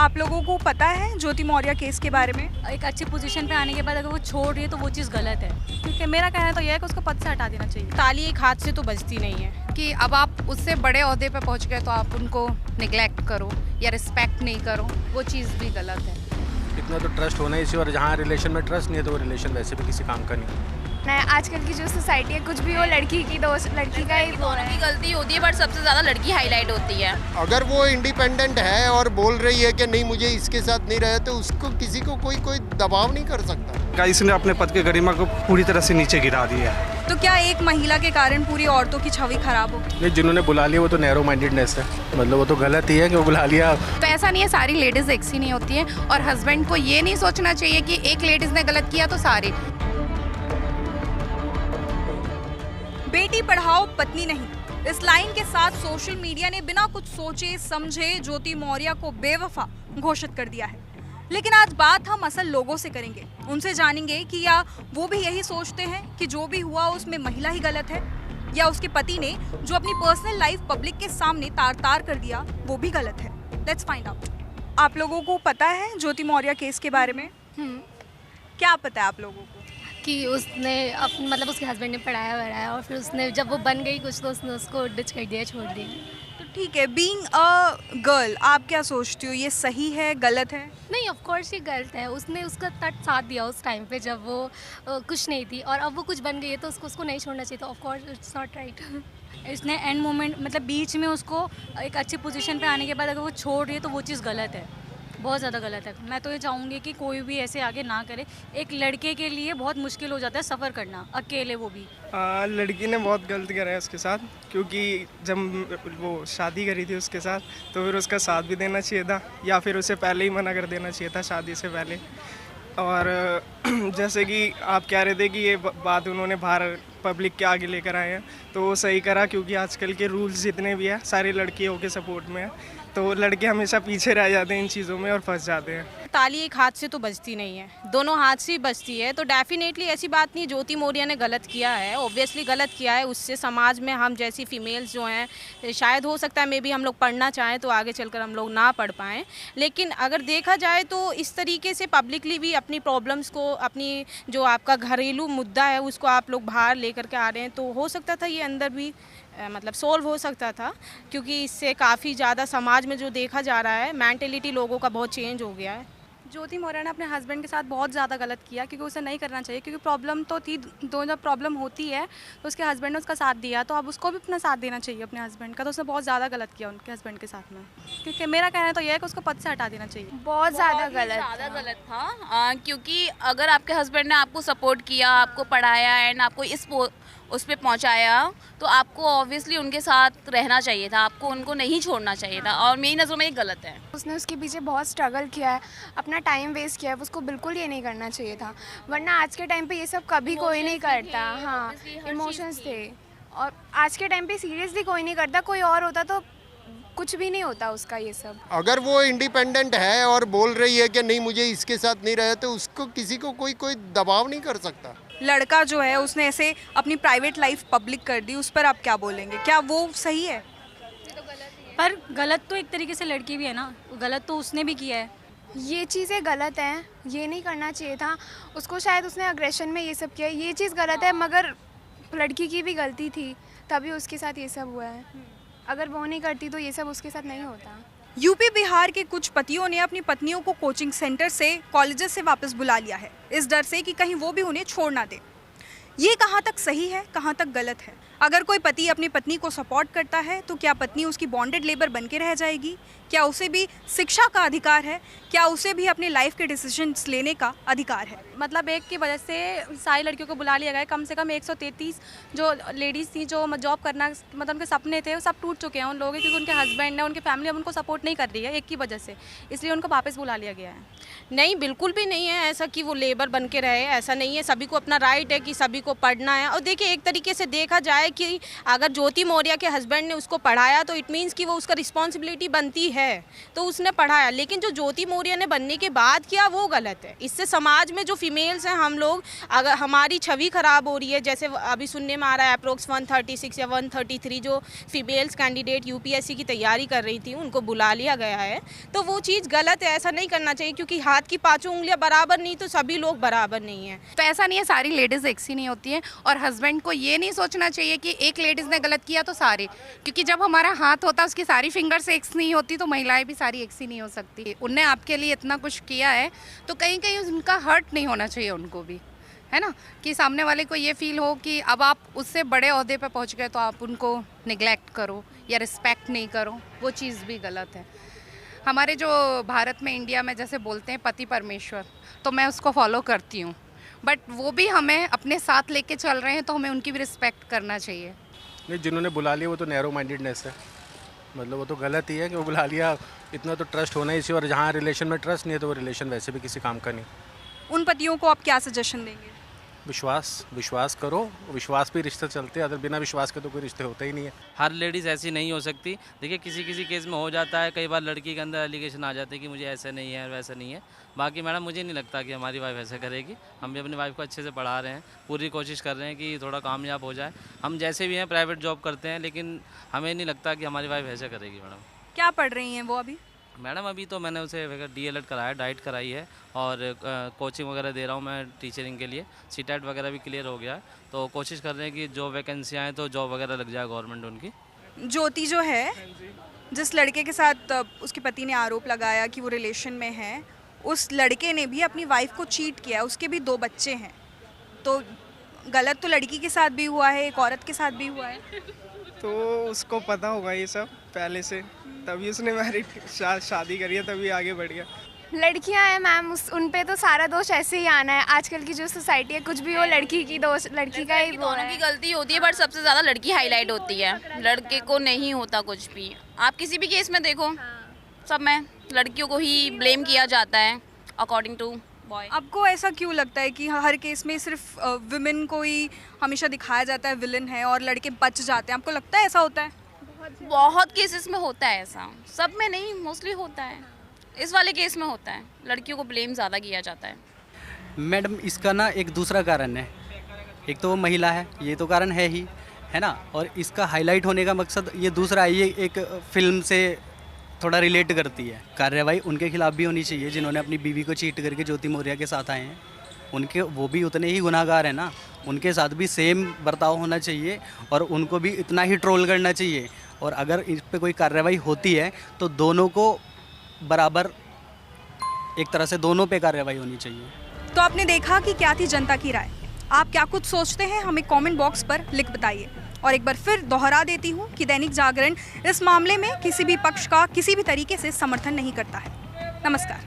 आप लोगों को पता है ज्योति मौर्य केस के बारे में? एक अच्छी पोजीशन पे आने के बाद अगर वो छोड़ रही है तो वो चीज़ गलत है, क्योंकि मेरा कहना तो यह है कि उसको पद से हटा देना चाहिए। ताली एक हाथ से तो बजती नहीं है कि अब आप उससे बड़े ओहदे पे पहुंच गए तो आप उनको निगलेक्ट करो या रिस्पेक्ट नहीं करो, वो चीज़ भी गलत है। इतना तो ट्रस्ट होना ही चाहिए, और जहाँ रिलेशन में ट्रस्ट नहीं है तो वो रिलेशन वैसे भी किसी काम का नहीं। आजकल की जो सोसाइटी है, कुछ भी हो लड़की की दोस्त, लड़की का ही दोनों की गलती होती है, बट सबसे ज़्यादा लड़की हाईलाइट होती है। अगर वो इंडिपेंडेंट है और बोल रही है कि नहीं मुझे इसके साथ नहीं रहे, तो उसको किसी को कोई दबाव नहीं कर सकता। इसने अपने पद के गरिमा को पूरी तरह से नीचे गिरा दिया है। तो क्या एक महिला के कारण पूरी औरतों की छवि खराब हो? नहीं, जिन्होंने बुला लिया वो तो नैरो माइंडेडनेस है, मतलब वो तो गलत ही है कि वो बुला लिया। तो ऐसा नहीं है सारी लेडीज़ एक सी नहीं होती है, और हस्बैंड को ये नहीं सोचना चाहिए कि एक लेडीज़ ने गलत किया तो सारे। बेटी पढ़ाओ पत्नी नहीं, इस लाइन के साथ सोशल मीडिया ने बिना कुछ सोचे समझे ज्योति मौर्य को बेवफा घोषित कर दिया है। लेकिन आज बात हम असल लोगों से करेंगे, उनसे जानेंगे कि या वो भी यही सोचते हैं कि जो भी हुआ उसमें महिला ही गलत है, या उसके पति ने जो अपनी पर्सनल लाइफ पब्लिक के सामने तार तार कर दिया वो भी गलत है। Let's find out. आप लोगों को पता है ज्योति मौर्य केस के बारे में? क्या पता है आप लोगों को? कि उसने मतलब उसके हस्बैंड ने पढ़ाया वढ़ाया और फिर उसने जब वो बन गई कुछ तो उसने उसको डिच कर दिया, छोड़ दिया। तो ठीक है, बीइंग अ गर्ल आप क्या सोचती हो, ये सही है गलत है? नहीं, ऑफ कोर्स ये गलत है। उसने उसका तट साथ दिया उस टाइम पे जब वो कुछ नहीं थी, और अब वो कुछ बन गई है तो उसको नहीं छोड़ना चाहिए। तो of course it's not right. इसने एंड मोमेंट मतलब बीच में उसको एक अच्छी पोजीशन पे आने के बाद अगर वो छोड़ रही है तो वो चीज़ गलत है, बहुत ज़्यादा गलत है। मैं तो ये चाहूँगी कि कोई भी ऐसे आगे ना करे। एक लड़के के लिए बहुत मुश्किल हो जाता है सफ़र करना अकेले, वो भी। लड़की ने बहुत गलत करा है उसके साथ, क्योंकि जब वो शादी करी थी उसके साथ तो फिर उसका साथ भी देना चाहिए था, या फिर उसे पहले ही मना कर देना चाहिए था शादी से पहले। और जैसे कि आप कह रहे थे कि ये बात उन्होंने बाहर पब्लिक के आगे लेकर आए हैं, तो वो सही करा, क्योंकि आजकल के रूल्स जितने भी हैं सारे लड़कियों के सपोर्ट में हैं, तो लड़के हमेशा पीछे रह जाते हैं इन चीज़ों में और फंस जाते हैं। ताली एक हाथ से तो बजती नहीं है, दोनों हाथ से ही बजती है। तो डेफिनेटली ऐसी बात नहीं ज्योति मौर्य ने गलत किया है, ऑब्वियसली गलत किया है। उससे समाज में हम जैसी फीमेल्स जो हैं, शायद हो सकता है मे बी हम लोग पढ़ना चाहें तो आगे चलकर हम लोग ना पढ़ पाएँ, लेकिन अगर देखा जाए तो इस तरीके से पब्लिकली भी अपनी प्रॉब्लम्स को, अपनी जो आपका घरेलू मुद्दा है उसको आप लोग बाहर लेकर के आ रहे हैं, तो हो सकता था ये अंदर भी मतलब सोल्व हो सकता था, क्योंकि इससे काफ़ी ज़्यादा समाज में जो देखा जा रहा है मेंटेलिटी लोगों का बहुत चेंज हो गया है। ज्योति मौर्य ने अपने हस्बैंड के साथ बहुत ज़्यादा गलत किया, क्योंकि उसे नहीं करना चाहिए। क्योंकि प्रॉब्लम तो थी, दो जब प्रॉब्लम होती है तो उसके हस्बैंड ने उसका साथ दिया, तो अब उसको भी अपना साथ देना चाहिए अपने हस्बैंड का। तो उसने बहुत ज़्यादा गलत किया उनके हस्बैंड के साथ में, क्योंकि मेरा कहना तो यह है कि उसको पद से हटा देना चाहिए। बहुत ज़्यादा गलत था, क्योंकि अगर आपके हस्बैंड ने आपको सपोर्ट किया, आपको पढ़ाया एंड आपको उस पर पहुँचाया, तो आपको ऑब्वियसली उनके साथ रहना चाहिए था, आपको उनको नहीं छोड़ना चाहिए था, और मेरी नज़रों में ये गलत है। उसने उसके पीछे बहुत स्ट्रगल किया है, अपना टाइम वेस्ट किया है, उसको बिल्कुल ये नहीं करना चाहिए था। वरना आज के टाइम पे ये सब कभी कोई नहीं करता। हाँ, इमोशंस थे, और आज के टाइम पे सीरियसली कोई नहीं करता। कोई और होता तो कुछ भी नहीं होता उसका ये सब। अगर वो इंडिपेंडेंट है और बोल रही है कि नहीं मुझे इसके साथ नहीं रहे, तो उसको किसी को कोई दबाव नहीं कर सकता। लड़का जो है उसने ऐसे अपनी प्राइवेट लाइफ पब्लिक कर दी, उस पर आप क्या बोलेंगे? क्या वो सही है? पर गलत तो एक तरीके से लड़की भी है ना, गलत तो उसने भी किया है। ये चीज़ें गलत हैं, ये नहीं करना चाहिए था उसको। शायद उसने अग्रेशन में ये सब किया, ये चीज़ गलत है, मगर लड़की की भी गलती थी, तभी उसके साथ ये सब हुआ है। अगर वो नहीं करती तो ये सब उसके साथ नहीं होता। यूपी बिहार के कुछ पतियों ने अपनी पत्नियों को कोचिंग सेंटर से, कॉलेजेस से वापस बुला लिया है, इस डर से कि कहीं वो भी उन्हें छोड़ ना दे। ये कहाँ तक सही है, कहाँ तक गलत है? अगर कोई पति अपनी पत्नी को सपोर्ट करता है तो क्या पत्नी उसकी बॉन्डेड लेबर बन के रह जाएगी? क्या उसे भी शिक्षा का अधिकार है? क्या उसे भी अपने लाइफ के डिसीजंस लेने का अधिकार है? मतलब एक की वजह से सारी लड़कियों को बुला लिया गया है। कम से कम 133 जो लेडीज़ थी, जो जॉब करना मतलब उनके सपने थे, वो सब टूट चुके हैं उन लोगों के, क्योंकि उनके हस्बैंड ने, उनकी फैमिली अब उनको सपोर्ट नहीं कर रही है एक की वजह से, इसलिए उनको वापस बुला लिया गया है। नहीं, बिल्कुल भी नहीं है ऐसा कि वो लेबर बन के रहे, ऐसा नहीं है। सभी को अपना राइट है कि सभी को पढ़ना है। और देखिए, एक तरीके से देखा जाए है कि अगर ज्योति मौर्य के हस्बैंड ने उसको पढ़ाया तो इट मीन्स कि वो उसका रिस्पॉन्सिबिलिटी बनती है, तो उसने पढ़ाया। लेकिन जो ज्योति मौर्य ने बनने के बाद किया वो गलत है। इससे समाज में जो फीमेल्स हैं हम लोग, अगर हमारी छवि ख़राब हो रही है, जैसे अभी सुनने में आ रहा है अप्रोक्स 136 या 133 जो फीमेल्स कैंडिडेट यूपीएससी की तैयारी कर रही थी उनको बुला लिया गया है, तो वो चीज़ गलत है। ऐसा नहीं करना चाहिए, क्योंकि हाथ की पांचों उंगलियां बराबर नहीं तो सभी लोग बराबर नहीं हैं। तो ऐसा नहीं है सारी लेडीज़ एक सी नहीं होती हैं, और हस्बैंड को ये नहीं सोचना चाहिए कि एक लेडीज़ ने गलत किया तो सारे, क्योंकि जब हमारा हाथ होता है उसकी सारी फिंगर्स एक नहीं होती, तो महिलाएं भी सारी एक सी नहीं हो सकती। उनने आपके लिए इतना कुछ किया है तो कहीं कहीं उनका हर्ट नहीं होना चाहिए उनको भी, है ना, कि सामने वाले को ये फील हो कि अब आप उससे बड़े ओहदे पे पहुंच गए तो आप उनको निगलेक्ट करो या रिस्पेक्ट नहीं करो, वो चीज़ भी गलत है। हमारे जो भारत में, इंडिया में जैसे बोलते हैं पति परमेश्वर, तो मैं उसको फॉलो करती हूँ, बट वो भी हमें अपने साथ लेके चल रहे हैं तो हमें उनकी भी रिस्पेक्ट करना चाहिए। नहीं, जिन्होंने बुला लिया वो तो नैरो माइंडेडनेस है, मतलब वो तो गलत ही है कि वो बुला लिया। इतना तो ट्रस्ट होना ही चाहिए, और जहाँ रिलेशन में ट्रस्ट नहीं है तो वो रिलेशन वैसे भी किसी काम का नहीं। उन पतियों को आप क्या सजेशन देंगे? विश्वास करो, विश्वास पे रिश्ते चलते हैं, अगर बिना विश्वास के तो कोई रिश्ते होते ही नहीं है। हर लेडीज़ ऐसी नहीं हो सकती। देखिए किसी किसी केस में हो जाता है, कई बार लड़की के अंदर एलिगेशन आ जाते हैं कि मुझे ऐसा नहीं है वैसा नहीं है। बाकी मैडम मुझे नहीं लगता कि हमारी वाइफ ऐसा करेगी। हम भी अपनी वाइफ को अच्छे से पढ़ा रहे हैं, पूरी कोशिश कर रहे हैं कि थोड़ा कामयाब हो जाए। हम जैसे भी हैं प्राइवेट जॉब करते हैं, लेकिन हमें नहीं लगता कि हमारी वाइफ ऐसा करेगी। मैडम क्या पढ़ रही हैं वो अभी? मैडम अभी तो मैंने उसे DLED कराया, डाइट कराई है, और कोचिंग वगैरह दे रहा हूँ मैं टीचरिंग के लिए। CTET वगैरह भी क्लियर हो गया है, तो कोशिश कर रहे हैं कि जो वैकेंसियाँ हैं तो जॉब वगैरह लग जाए गवर्नमेंट उनकी। ज्योति जो है, जिस लड़के के साथ उसके पति ने आरोप लगाया कि वो रिलेशन में है, उस लड़के ने भी अपनी वाइफ को चीट किया है, उसके भी 2 बच्चे हैं, तो गलत तो लड़की के साथ भी हुआ है, एक औरत के साथ भी हुआ है। तो उसको पता होगा ये सब पहले से, तभी उसने मैरिड शादी करी है, तभी आगे बढ़ गया। लड़कियां हैं मैम, उन पे तो सारा दोष ऐसे ही आना है। आजकल की जो सोसाइटी है, कुछ भी हो लड़की की दोष, लड़की का ही दोनों की गलती होती है, बट सबसे ज़्यादा लड़की हाईलाइट होती है, लड़के को नहीं होता कुछ भी। आप किसी भी केस में देखो, सब में लड़कियों को ही ब्लेम किया जाता है अकॉर्डिंग टू बॉय। आपको ऐसा क्यों लगता है कि हर केस में सिर्फ विमेन को ही हमेशा दिखाया जाता है विलन है और लड़के बच जाते हैं? आपको लगता है ऐसा होता है? बहुत केसेस में होता है ऐसा, सब में नहीं, मोस्टली होता है। इस वाले केस में होता है, लड़कियों को ब्लेम ज़्यादा किया जाता है। मैडम इसका ना एक दूसरा कारण है, एक तो वो महिला है, ये तो कारण है ही, है ना, और इसका हाईलाइट होने का मकसद ये दूसरा, ये एक फिल्म से थोड़ा रिलेट करती है। कार्रवाई उनके खिलाफ भी होनी चाहिए जिन्होंने अपनी बीवी को चीट करके ज्योति मौर्य के साथ आए हैं, उनके वो भी उतने ही गुनाहगार हैं ना, उनके साथ भी सेम बर्ताव होना चाहिए और उनको भी इतना ही ट्रोल करना चाहिए। और अगर इस पर कोई कार्रवाई होती है तो दोनों को बराबर, एक तरह से दोनों पे कार्रवाई होनी चाहिए। तो आपने देखा कि क्या थी जनता की राय। आप क्या कुछ सोचते हैं हमें कमेंट बॉक्स पर लिख बताइए। और एक बार फिर दोहरा देती हूँ कि दैनिक जागरण इस मामले में किसी भी पक्ष का किसी भी तरीके से समर्थन नहीं करता है। नमस्कार।